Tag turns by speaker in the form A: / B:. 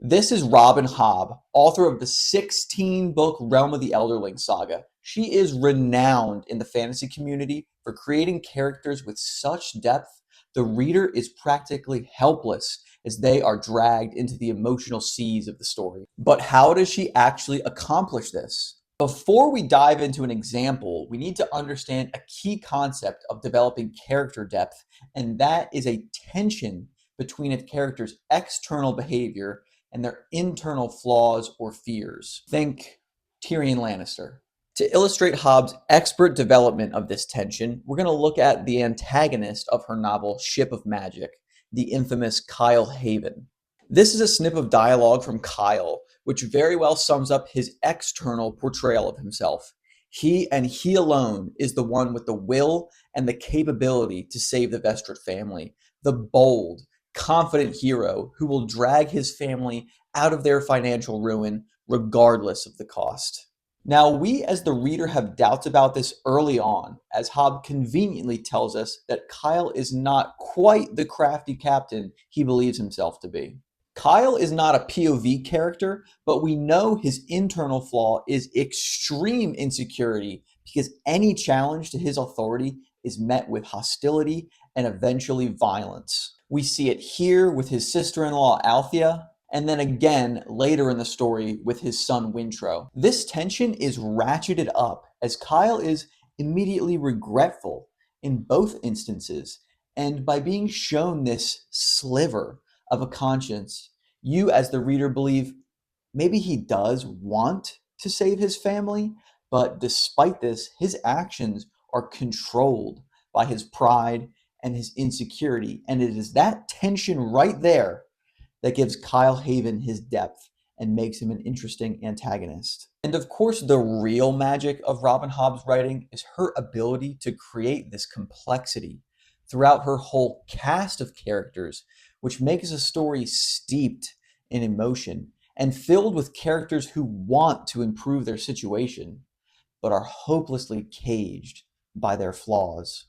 A: This is Robin Hobb, author of the 16-book Realm of the Elderling saga. She is renowned in the fantasy community for creating characters with such depth, the reader is practically helpless as they are dragged into the emotional seas of the story. But how does she actually accomplish this? Before we dive into an example, we need to understand a key concept of developing character depth, and that is a tension between a character's external behavior and their internal flaws or fears. Think Tyrion Lannister. To illustrate Hobbs' expert development of this tension, we're going to look at the antagonist of her novel Ship of Magic, the infamous Kyle Haven. This is a snip of dialogue from Kyle, which very well sums up his external portrayal of himself. He and he alone is the one with the will and the capability to save the Vestrit family, the bold, confident hero who will drag his family out of their financial ruin regardless of the cost. Now, we as the reader have doubts about this early on, as Hobb conveniently tells us that Kyle is not quite the crafty captain he believes himself to be. Kyle is not a POV character, but we know his internal flaw is extreme insecurity because any challenge to his authority is met with hostility and eventually violence. We see it here with his sister-in-law Althea, and then again later in the story with his son Wintro. This tension is ratcheted up as Kyle is immediately regretful in both instances, and by being shown this sliver of a conscience, you as the reader believe maybe he does want to save his family, but despite this, his actions are controlled by his pride and his insecurity. And it is that tension right there that gives Kyle Haven his depth and makes him an interesting antagonist. And of course, the real magic of Robin Hobb's writing is her ability to create this complexity throughout her whole cast of characters, which makes a story steeped in emotion and filled with characters who want to improve their situation, but are hopelessly caged by their flaws.